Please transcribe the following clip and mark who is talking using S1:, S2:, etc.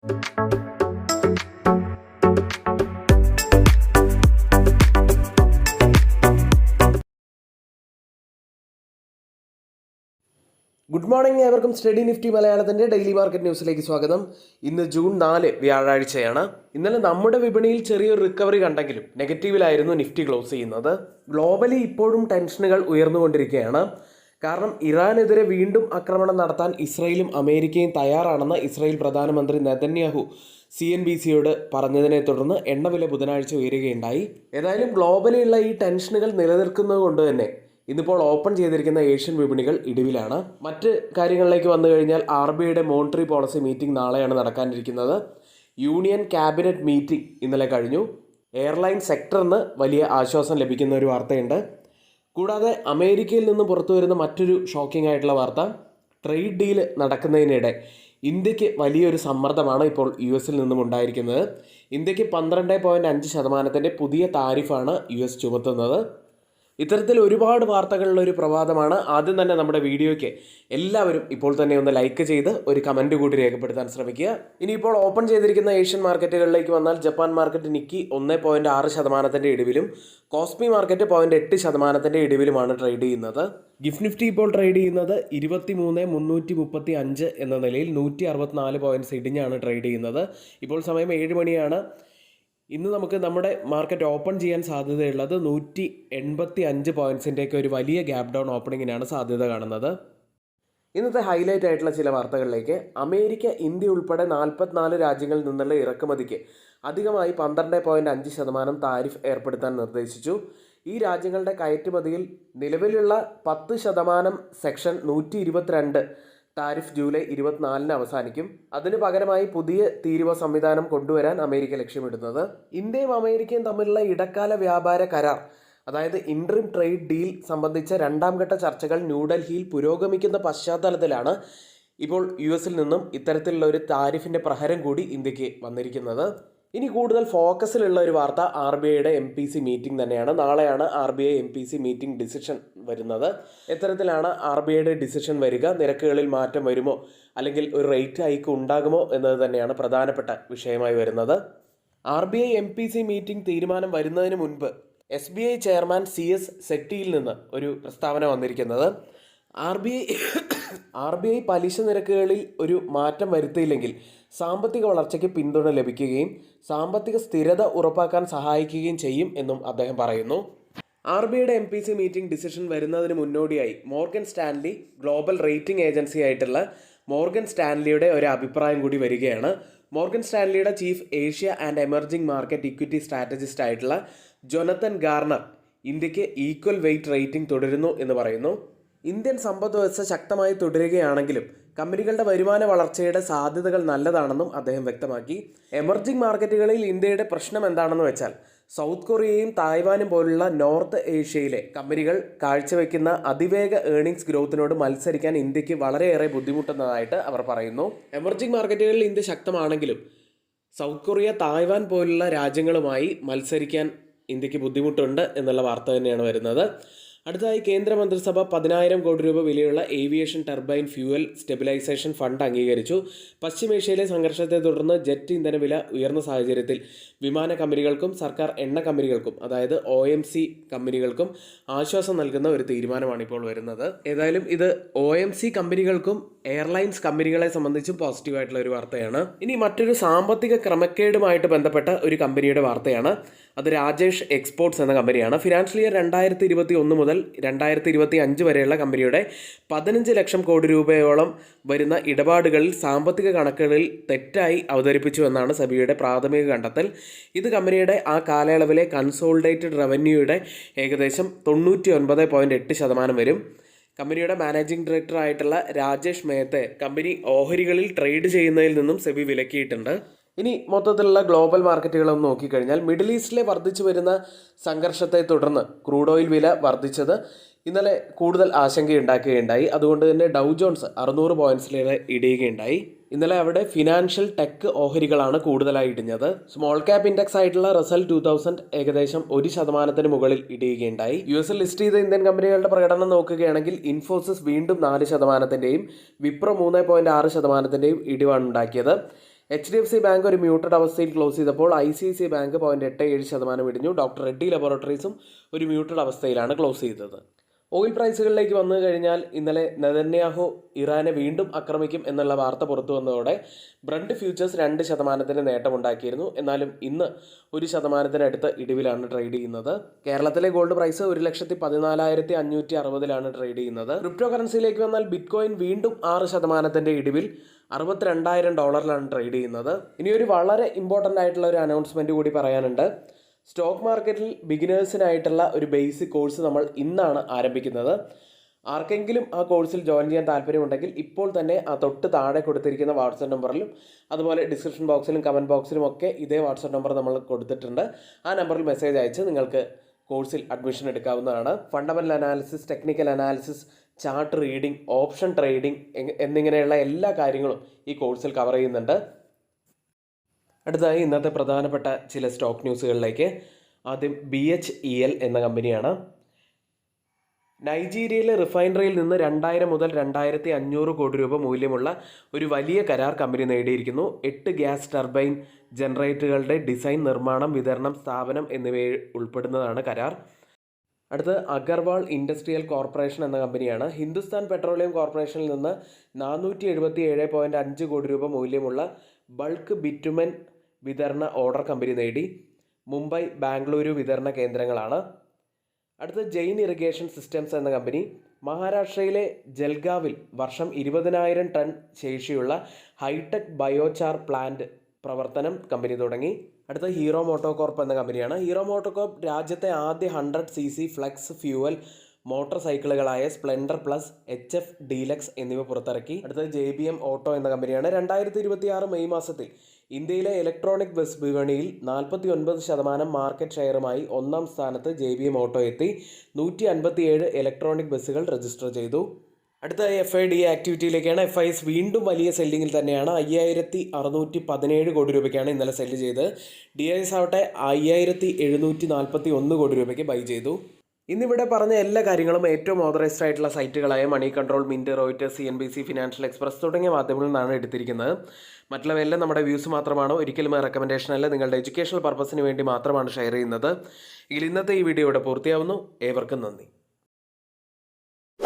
S1: Good morning, ഏവർക്കും study Nifty മലയാളത്തിൻ്റെ daily market ന്യൂസിലേക്ക് സ്വാഗതം. ഇന്ന് ജൂൺ 4 വ്യാഴാഴ്ചയാണ്. ഇന്നലെ നമ്മുടെ വിപണിയിൽ ചെറിയൊരു റിക്കവറി കണ്ടെങ്കിലും നെഗറ്റീവിലായിരുന്നു നിഫ്റ്റി ക്ലോസ് ചെയ്യുന്നത്. ഗ്ലോബലി ഇപ്പോഴും ടെൻഷനുകൾ ഉയർന്നുകൊണ്ടിരിക്കുകയാണ്. കാരണം ഇറാനെതിരെ വീണ്ടും ആക്രമണം നടത്താൻ ഇസ്രയേലും അമേരിക്കയും തയ്യാറാണെന്ന് ഇസ്രയേൽ പ്രധാനമന്ത്രി നെതന്യാഹു CNBCയോട് പറഞ്ഞതിനെ തുടർന്ന് എണ്ണവില ബുധനാഴ്ച ഉയരുകയുണ്ടായി. ഏതായാലും ഗ്ലോബലിയുള്ള ഈ ടെൻഷനുകൾ നിലനിൽക്കുന്നത് കൊണ്ട് തന്നെ ഇന്നിപ്പോൾ ഓപ്പൺ ചെയ്തിരിക്കുന്ന ഏഷ്യൻ വിപണികൾ ഇടിവിലാണ്. മറ്റ് കാര്യങ്ങളിലേക്ക് വന്നു കഴിഞ്ഞാൽ RBIയുടെ മോണിറ്ററി പോളിസി മീറ്റിംഗ് നാളെയാണ് നടക്കാനിരിക്കുന്നത്. യൂണിയൻ ക്യാബിനറ്റ് മീറ്റിംഗ് ഇന്നലെ കഴിഞ്ഞു. എയർലൈൻ സെക്ടറിന് വലിയ ആശ്വാസം ലഭിക്കുന്ന ഒരു വാർത്തയുണ്ട്. കൂടാതെ അമേരിക്കയിൽ നിന്ന് പുറത്തു വരുന്ന മറ്റൊരു ഷോക്കിംഗ് ആയിട്ടുള്ള വാർത്ത, ട്രേഡ് ഡീൽ നടക്കുന്നതിനിടെ ഇന്ത്യക്ക് വലിയൊരു സമ്മർദ്ദമാണ് ഇപ്പോൾ US നിന്നും ഉണ്ടായിരിക്കുന്നത്. ഇന്ത്യക്ക് 12.5% പുതിയ താരിഫാണ് US ചുമത്തുന്നത്. ഇത്തരത്തിൽ ഒരുപാട് വാർത്തകളുള്ള ഒരു പ്രഭാതമാണ്. ആദ്യം തന്നെ നമ്മുടെ വീഡിയോയ്ക്ക് എല്ലാവരും ഇപ്പോൾ തന്നെ ഒന്ന് ലൈക്ക് ചെയ്ത് ഒരു കമൻറ്റ് കൂടി രേഖപ്പെടുത്താൻ ശ്രമിക്കുക. ഇനിയിപ്പോൾ ഓപ്പൺ ചെയ്തിരിക്കുന്ന ഏഷ്യൻ മാർക്കറ്റുകളിലേക്ക് വന്നാൽ ജപ്പാൻ മാർക്കറ്റ് നിക്കി 1.6% ഇടിവിലും കോസ്പി മാർക്കറ്റ് 0.8% ഇടിവിലുമാണ് ട്രേഡ് ചെയ്യുന്നത്. ഗിഫ്റ്റ് നിഫ്റ്റി ഇപ്പോൾ ട്രേഡ് ചെയ്യുന്നത് 23,335 എന്ന നിലയിൽ 164 പോയിന്റ്സ് ഇടിഞ്ഞാണ് ട്രേഡ് ചെയ്യുന്നത്. ഇപ്പോൾ സമയം 7 മണിയാണ്. ഇന്ന് നമുക്ക് നമ്മുടെ മാർക്കറ്റ് ഓപ്പൺ ചെയ്യാൻ സാധ്യതയുള്ളത് 185 പോയിൻറ്റ്സിൻ്റെയൊക്കെ ഒരു വലിയ ഗ്യാപ് ഡൗൺ ഓപ്പണിങ്ങിനാണ് സാധ്യത കാണുന്നത്. ഇന്നത്തെ ഹൈലൈറ്റ് ആയിട്ടുള്ള ചില വാർത്തകളിലേക്ക്. അമേരിക്ക, ഇന്ത്യ ഉൾപ്പെടെ 44 രാജ്യങ്ങളിൽ നിന്നുള്ള ഇറക്കുമതിക്ക് അധികമായി 12.5% താരിഫ് ഏർപ്പെടുത്താൻ നിർദ്ദേശിച്ചു. ഈ രാജ്യങ്ങളുടെ കയറ്റുമതിയിൽ നിലവിലുള്ള 10% സെക്ഷൻ 122 താരിഫ് ജൂലൈ 24 അവസാനിക്കും. അതിന് പകരമായി പുതിയ തീരുവ സംവിധാനം കൊണ്ടുവരാൻ അമേരിക്ക ലക്ഷ്യമിടുന്നത്. ഇന്ത്യയും അമേരിക്കയും തമ്മിലുള്ള ഇടക്കാല വ്യാപാര കരാർ, അതായത് ഇൻട്രിം ട്രേഡ് ഡീൽ സംബന്ധിച്ച രണ്ടാം ഘട്ട ചർച്ചകൾ ന്യൂഡൽഹിയിൽ പുരോഗമിക്കുന്ന പശ്ചാത്തലത്തിലാണ് ഇപ്പോൾ US നിന്നും ഇത്തരത്തിലുള്ള ഒരു താരിഫിൻ്റെ പ്രഹരം കൂടി ഇന്ത്യക്ക് വന്നിരിക്കുന്നത്. ഇനി കൂടുതൽ ഫോക്കസിലുള്ള ഒരു വാർത്ത RBIയുടെ MPC മീറ്റിംഗ് തന്നെയാണ്. നാളെയാണ് RBI MPC മീറ്റിംഗ് ഡിസിഷൻ വരുന്നത്. എത്തരത്തിലാണ് RBIയുടെ ഡിസിഷൻ വരിക, നിരക്കുകളിൽ മാറ്റം വരുമോ അല്ലെങ്കിൽ ഒരു റേറ്റ് ഹൈക്ക് ഉണ്ടാകുമോ എന്നത് തന്നെയാണ് പ്രധാനപ്പെട്ട വിഷയമായി വരുന്നത്. RBI MPC മീറ്റിംഗ് തീരുമാനം വരുന്നതിന് മുൻപ് SBI ചെയർമാൻ CS സെട്ടിയിൽ നിന്ന് ഒരു പ്രസ്താവന വന്നിരിക്കുന്നത്. RBI പലിശ നിരക്കുകളിൽ ഒരു മാറ്റം വരുത്തിയില്ലെങ്കിൽ സാമ്പത്തിക വളർച്ചയ്ക്ക് പിന്തുണ ലഭിക്കുകയും സാമ്പത്തിക സ്ഥിരത ഉറപ്പാക്കാൻ സഹായിക്കുകയും ചെയ്യും എന്നും അദ്ദേഹം പറയുന്നു. RBIയുടെ MPC മീറ്റിംഗ് ഡിസിഷൻ വരുന്നതിന് മുന്നോടിയായി Morgan Stanley global rating agency ആയിട്ടുള്ള മോർഗൻ സ്റ്റാൻലിയുടെ ഒരു അഭിപ്രായം കൂടി വരികയാണ്. മോർഗൻ സ്റ്റാൻലിയുടെ chief Asia and emerging market equity strategist ആയിട്ടുള്ള ജൊനത്തൻ ഗാർണർ ഇന്ത്യക്ക് ഈക്വൽ വെയ്റ്റ് റേറ്റിംഗ് തുടരുന്നു എന്ന് പറയുന്നു. ഇന്ത്യൻ സമ്പദ് വ്യവസ്ഥ ശക്തമായി തുടരുകയാണെങ്കിലും കമ്പനികളുടെ വരുമാന വളർച്ചയുടെ സാധ്യതകൾ നല്ലതാണെന്നും അദ്ദേഹം വ്യക്തമാക്കി. എമർജിംഗ് മാർക്കറ്റുകളിൽ ഇന്ത്യയുടെ പ്രശ്നം എന്താണെന്ന് വെച്ചാൽ സൗത്ത് കൊറിയയും തായ്വാനും പോലുള്ള നോർത്ത് ഏഷ്യയിലെ കമ്പനികൾ കാഴ്ചവെക്കുന്ന അതിവേഗ ഏർണിംഗ്സ് ഗ്രോത്തിനോട് മത്സരിക്കാൻ ഇന്ത്യക്ക് വളരെയേറെ ബുദ്ധിമുട്ടുന്നതായിട്ട് അവർ പറയുന്നു. എമർജിംഗ് മാർക്കറ്റുകളിൽ ഇന്ത്യ ശക്തമാണെങ്കിലും സൗത്ത് കൊറിയ, തായ്വാൻ പോലുള്ള രാജ്യങ്ങളുമായി മത്സരിക്കാൻ ഇന്ത്യക്ക് ബുദ്ധിമുട്ടുണ്ട് എന്നുള്ള വാർത്ത തന്നെയാണ് വരുന്നത്. അടുത്തതായി കേന്ദ്രമന്ത്രിസഭ 10,000 കോടി രൂപ വിലയുള്ള aviation turbine fuel stabilisation fund അംഗീകരിച്ചു. പശ്ചിമേഷ്യയിലെ സംഘർഷത്തെ തുടർന്ന് ജെറ്റ് ഇന്ധന വില ഉയർന്ന സാഹചര്യത്തിൽ വിമാന കമ്പനികൾക്കും സർക്കാർ എണ്ണ കമ്പനികൾക്കും, അതായത് OMC കമ്പനികൾക്കും ആശ്വാസം നൽകുന്ന ഒരു തീരുമാനമാണ് ഇപ്പോൾ വരുന്നത്. ഏതായാലും ഇത് OMC കമ്പനികൾക്കും എയർലൈൻസ് കമ്പനികളെ സംബന്ധിച്ചും പോസിറ്റീവായിട്ടുള്ള ഒരു വാർത്തയാണ്. ഇനി മറ്റൊരു സാമ്പത്തിക ക്രമക്കേടുമായിട്ട് ബന്ധപ്പെട്ട ഒരു കമ്പനിയുടെ വാർത്തയാണ്. അത് രാജേഷ് എക്സ്പോർട്സ് എന്ന കമ്പനിയാണ്. ഫിനാൻഷ്യൽ ഇയർ 2021 മുതൽ 2025 വരെയുള്ള കമ്പനിയുടെ 15 ലക്ഷം കോടി രൂപയോളം വരുന്ന ഇടപാടുകളിൽ സാമ്പത്തിക കണക്കുകളിൽ തെറ്റായി അവതരിപ്പിച്ചു എന്നാണ് സെബിയുടെ പ്രാഥമിക കണ്ടെത്തൽ. ഇത് കമ്പനിയുടെ ആ കാലയളവിലെ കൺസോളിഡേറ്റഡ് റവന്യൂയുടെ ഏകദേശം 99.8% വരും. കമ്പനിയുടെ മാനേജിംഗ് ഡയറക്ടർ ആയിട്ടുള്ള രാജേഷ് മേത്തെ കമ്പനി ഓഹരികളിൽ ട്രേഡ് ചെയ്യുന്നതിൽ നിന്നും സെബി വിലക്കിയിട്ടുണ്ട്. ഇനി മൊത്തത്തിലുള്ള ഗ്ലോബൽ മാർക്കറ്റുകളൊന്ന് നോക്കിക്കഴിഞ്ഞാൽ മിഡിൽ ഈസ്റ്റിലെ വർദ്ധിച്ചു വരുന്ന സംഘർഷത്തെ തുടർന്ന് ക്രൂഡ് ഓയിൽ വില വർദ്ധിച്ചത് ഇന്നലെ കൂടുതൽ ആശങ്കയുണ്ടാക്കുകയുണ്ടായി. അതുകൊണ്ട് തന്നെ ഡൗ ജോൺസ് 600 പോയിന്റ്സിലേറെ ഇടിയുകയുണ്ടായി. ഇന്നലെ അവിടെ ഫിനാൻഷ്യൽ ടെക് ഓഹരികളാണ് കൂടുതലായി ഇടിഞ്ഞത്. സ്മോൾ ക്യാപ് ഇൻഡെക്സ് ആയിട്ടുള്ള റസൽ 2000 ഏകദേശം 1% മുകളിൽ ഇടിയുകയുണ്ടായി. US ലിസ്റ്റ് ചെയ്ത ഇന്ത്യൻ കമ്പനികളുടെ പ്രകടനം നോക്കുകയാണെങ്കിൽ ഇൻഫോസിസ് വീണ്ടും 4%, വിപ്രോ 3.6% ഇടിവാണ് ഉണ്ടാക്കിയത്. HDFC ബാങ്ക് ഒരു മ്യൂട്ടഡ് അവസ്ഥയിൽ ക്ലോസ് ചെയ്തപ്പോൾ ICICI ബാങ്ക് 0.87% ഇടിഞ്ഞു. ഡോക്ടർ റെഡ്ഡി ലബോറട്ടറീസും ഒരു മ്യൂട്ടഡ് അവസ്ഥയിലാണ് ക്ലോസ് ചെയ്തത്. ഓയിൽ പ്രൈസുകളിലേക്ക് വന്നു കഴിഞ്ഞാൽ ഇന്നലെ നെതന്യാഹു ഇറാനെ വീണ്ടും ആക്രമിക്കും എന്നുള്ള വാർത്ത പുറത്തു വന്നതോടെ ബ്രണ്ട് ഫ്യൂച്ചേഴ്സ് 2% നേട്ടമുണ്ടാക്കിയിരുന്നു. എന്നാലും ഇന്ന് 1% ഇടിവിലാണ് ട്രേഡ് ചെയ്യുന്നത്. കേരളത്തിലെ ഗോൾഡ് പ്രൈസ് 1,14,560 ട്രേഡ് ചെയ്യുന്നത്. ക്രിപ്റ്റോ കറൻസിയിലേക്ക് വന്നാൽ ബിറ്റ്കോയിൻ വീണ്ടും 6% ഇടിവിൽ $62,000 ട്രേഡ് ചെയ്യുന്നത്. ഇനി ഒരു വളരെ ഇമ്പോർട്ടൻ്റ് ആയിട്ടുള്ള ഒരു അനൗൺസ്മെൻറ്റ് കൂടി പറയാനുണ്ട്. സ്റ്റോക്ക് മാർക്കറ്റിൽ ബിഗിനേഴ്സിനായിട്ടുള്ള ഒരു ബേസിക് കോഴ്സ് നമ്മൾ ഇന്നാണ് ആരംഭിക്കുന്നത്. ആർക്കെങ്കിലും ആ കോഴ്സിൽ ജോയിൻ ചെയ്യാൻ താല്പര്യമുണ്ടെങ്കിൽ ഇപ്പോൾ തന്നെ ആ തൊട്ട് താഴെ കൊടുത്തിരിക്കുന്ന വാട്സപ്പ് നമ്പറിലും അതുപോലെ ഡിസ്ക്രിപ്ഷൻ ബോക്സിലും കമൻറ്റ് ബോക്സിലും ഒക്കെ ഇതേ വാട്സപ്പ് നമ്പർ നമ്മൾ കൊടുത്തിട്ടുണ്ട്. ആ നമ്പറിൽ മെസ്സേജ് അയച്ച് നിങ്ങൾക്ക് കോഴ്സിൽ അഡ്മിഷൻ എടുക്കാവുന്നതാണ്. Fundamental analysis, technical analysis, chart reading, option trading എന്നിങ്ങനെയുള്ള എല്ലാ കാര്യങ്ങളും ഈ കോഴ്സിൽ കവർ ചെയ്യുന്നുണ്ട്. അടുത്തതായി ഇന്നത്തെ പ്രധാനപ്പെട്ട ചില സ്റ്റോക്ക് ന്യൂസുകളിലേക്ക്. ആദ്യം BHEL എന്ന കമ്പനിയാണ്. നൈജീരിയയിലെ റിഫൈനറിയിൽ നിന്ന് 2000 മുതൽ 2500 കോടി രൂപ മൂല്യമുള്ള ഒരു വലിയ കരാർ കമ്പനി നേടിയിരിക്കുന്നു. 8 ഗ്യാസ് ടർബൈൻ ജനറേറ്ററുകളുടെ ഡിസൈൻ, നിർമ്മാണം, വിതരണം, സ്ഥാപനം എന്നിവ ഉൾപ്പെടുന്നതാണ് കരാർ. അടുത്ത് അഗർവാൾ ഇൻഡസ്ട്രിയൽ കോർപ്പറേഷൻ എന്ന കമ്പനിയാണ്. ഹിന്ദുസ്ഥാൻ പെട്രോളിയം കോർപ്പറേഷനിൽ നിന്ന് 477.5 കോടി രൂപ മൂല്യമുള്ള ബൾക്ക് ബിറ്റുമൻ വിതരണ ഓർഡർ കമ്പനി നേടി. മുംബൈ, ബാംഗ്ലൂരു വിതരണ കേന്ദ്രങ്ങളാണ്. അടുത്ത ജെയിൻ ഇറിഗേഷൻ സിസ്റ്റംസ് എന്ന കമ്പനി. മഹാരാഷ്ട്രയിലെ ജൽഗാവിൽ വർഷം 20,000 ടൺ ശേഷിയുള്ള ഹൈടെക് ബയോചാർ പ്ലാന്റ് പ്രവർത്തനം കമ്പനി തുടങ്ങി. അടുത്ത ഹീറോ മോട്ടോകോർപ്പ് എന്ന കമ്പനിയാണ്. ഹീറോ മോട്ടോകോർപ്പ് രാജ്യത്തെ ആദ്യ 100cc ഫ്ലെക്സ് ഫ്യൂവൽ മോട്ടോർ സൈക്കിളുകളായ സ്പ്ലെൻഡർ പ്ലസ്, HF ഡീലക്സ് എന്നിവ പുറത്തിറക്കി. അടുത്തത് JBM ഓട്ടോ എന്ന കമ്പനിയാണ്. 2026 മെയ് മാസത്തിൽ ഇന്ത്യയിലെ ഇലക്ട്രോണിക് ബസ് വിപണിയിൽ 49% മാർക്കറ്റ് ഷെയറുമായി 1ാം സ്ഥാനത്ത് JBM ഓട്ടോ എത്തി. 157 ഇലക്ട്രോണിക് ബസ്സുകൾ രജിസ്റ്റർ ചെയ്തു. അടുത്ത FIDA ആക്ടിവിറ്റിയിലേക്കാണ്. FIS വീണ്ടും വലിയ സെല്ലിങ്ങിൽ തന്നെയാണ്. 5617 കോടി രൂപയ്ക്കാണ് ഇന്നലെ സെല്ല് ചെയ്ത്. DIS ആവട്ടെ 5741 കോടി രൂപയ്ക്ക് ബൈ ചെയ്തു. ഇന്നിവിടെ പറഞ്ഞ എല്ലാ കാര്യങ്ങളും ഏറ്റവും ഓതറൈസ്ഡ് ആയിട്ടുള്ള സൈറ്റുകളായ Money Control, Mint, Reuters, CNBC, Financial Express തുടങ്ങിയ മാധ്യമങ്ങളിൽ നിന്നാണ് എടുത്തിരിക്കുന്നത്. മറ്റുള്ളവയെല്ലാം നമ്മുടെ വ്യൂസ് മാത്രമാണ്, ഒരിക്കലും റെക്കമെൻഡേഷൻ അല്ല. നിങ്ങളുടെ എഡ്യൂക്കേഷണൽ പർപ്പസിന് വേണ്ടി മാത്രമാണ് ഷെയർ ചെയ്യുന്നത്. എങ്കിൽ ഇന്നത്തെ ഈ വീഡിയോ ഇവിടെ പൂർത്തിയാവുന്നു. ഏവർക്കും നന്ദി.